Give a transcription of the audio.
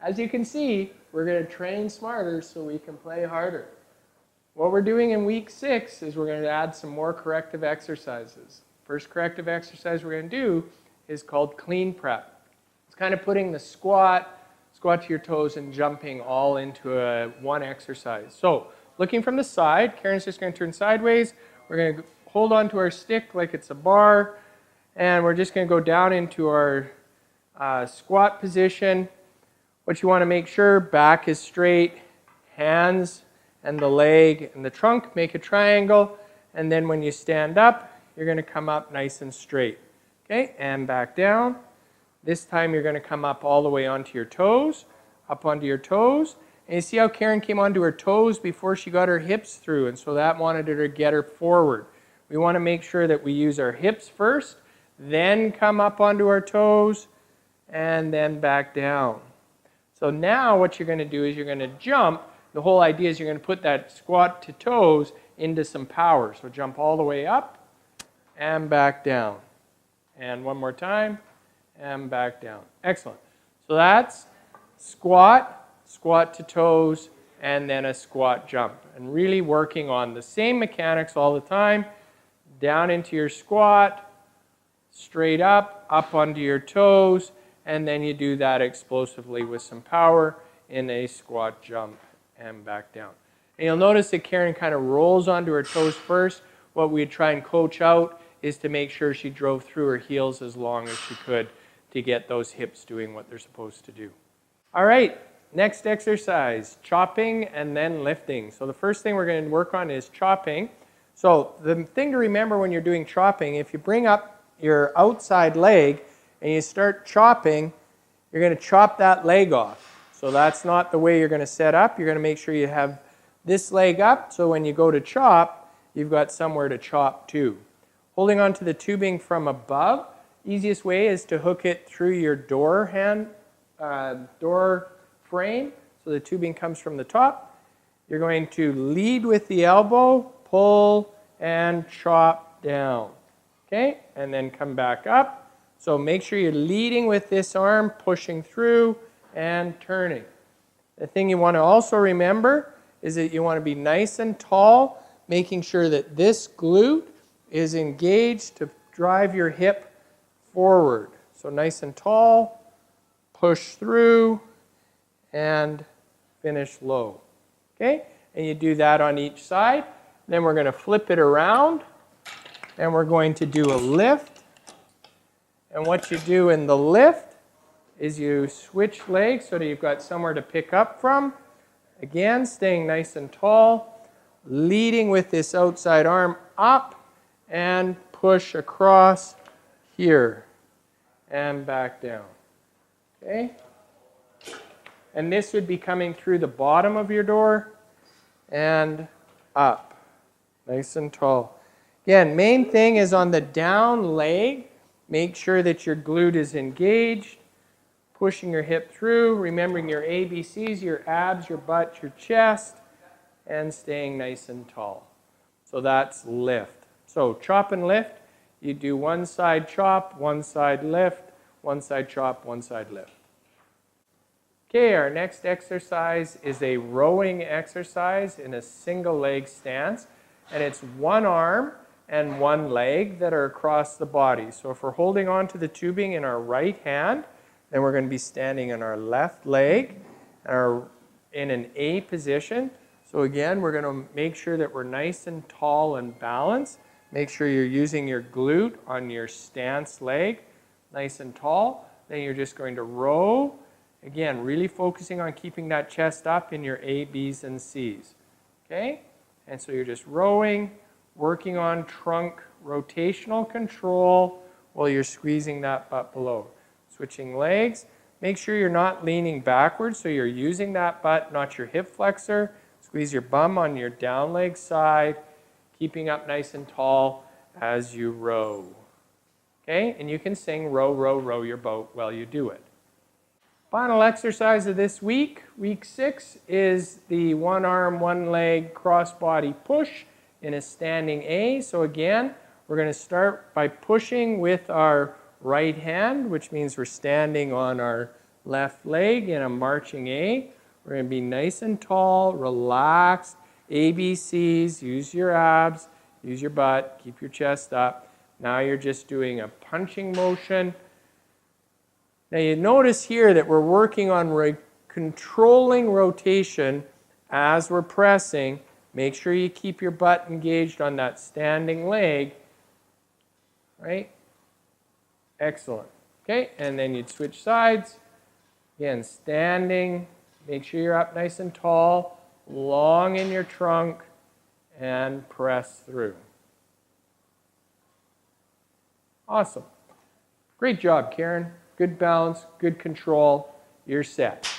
As you can see, we're going to train smarter so we can play harder. What we're doing in week 6 is we're going to add some more corrective exercises. First corrective exercise we're going to do is called clean prep. It's kind of putting the squat to your toes, and jumping all into one exercise. So looking from the side, Karen's just going to turn sideways. We're going to hold on to our stick like it's a bar, and we're just going to go down into our squat position. What you want to make sure, back is straight, hands and the leg and the trunk make a triangle, and then when you stand up, you're going to come up nice and straight. Okay, and back down. This time you're going to come up all the way onto your toes, up onto your toes. And you see how Karen came onto her toes before she got her hips through, and so that wanted her to get her forward. We want to make sure that we use our hips first, then come up onto our toes, and then back down. So now what you're going to do is you're going to jump. The whole idea is you're going to put that squat to toes into some power. So jump all the way up and back down. And one more time, and back down. Excellent. So that's squat, squat to toes, and then a squat jump. And really working on the same mechanics all the time. Down into your squat, straight up onto your toes, and then you do that explosively with some power in a squat jump and back down. And you'll notice that Karen kind of rolls onto her toes first. What we'd try and coach out is to make sure she drove through her heels as long as she could to get those hips doing what they're supposed to do. All right, next exercise, chopping and then lifting. So the first thing we're going to work on is chopping. So the thing to remember when you're doing chopping, if you bring up your outside leg and you start chopping, you're going to chop that leg off. So that's not the way you're going to set up. You're going to make sure you have this leg up, so when you go to chop, you've got somewhere to chop to. Holding onto the tubing from above, easiest way is to hook it through your door frame. So the tubing comes from the top. You're going to lead with the elbow, pull, and chop down. Okay, and then come back up. So make sure you're leading with this arm, pushing through and turning. The thing you want to also remember is that you want to be nice and tall, making sure that this glute is engaged to drive your hip forward. So nice and tall, push through, and finish low. Okay? And you do that on each side. Then we're going to flip it around, and we're going to do a lift. And what you do in the lift is you switch legs so that you've got somewhere to pick up from. Again, staying nice and tall, leading with this outside arm up, and push across here and back down. Okay? And this would be coming through the bottom of your door and up, nice and tall. Again, main thing is on the down leg, make sure that your glute is engaged, pushing your hip through, remembering your ABCs, your abs, your butt, your chest, and staying nice and tall. So that's lift. So chop and lift, you do one side chop, one side lift, one side chop, one side lift. Okay, our next exercise is a rowing exercise in a single leg stance, and it's one arm and one leg that are across the body. So if we're holding on to the tubing in our right hand, then we're going to be standing in our left leg in an A position. So again, we're going to make sure that we're nice and tall and balanced. Make sure you're using your glute on your stance leg, nice and tall. Then you're just going to row. Again, really focusing on keeping that chest up in your A, B's, and C's. Okay? And so you're just rowing, working on trunk rotational control while you're squeezing that butt below. Switching legs. Make sure you're not leaning backwards, so you're using that butt, not your hip flexor. Squeeze your bum on your down leg side, keeping up nice and tall as you row. Okay? And you can sing row, row, row your boat while you do it. Final exercise of this week, week 6, is the one arm, one leg cross-body push in a standing A. So again, we're going to start by pushing with our right hand, which means we're standing on our left leg in a marching A. We're going to be nice and tall, relaxed, ABCs, use your abs, use your butt, keep your chest up. Now you're just doing a punching motion. Now you notice here that we're working on controlling rotation as we're pressing. Make sure you keep your butt engaged on that standing leg. Right? Excellent. Okay, and then you'd switch sides. Again, standing. Make sure you're up nice and tall, long in your trunk, and press through. Awesome. Great job, Karen. Good balance, good control. You're set.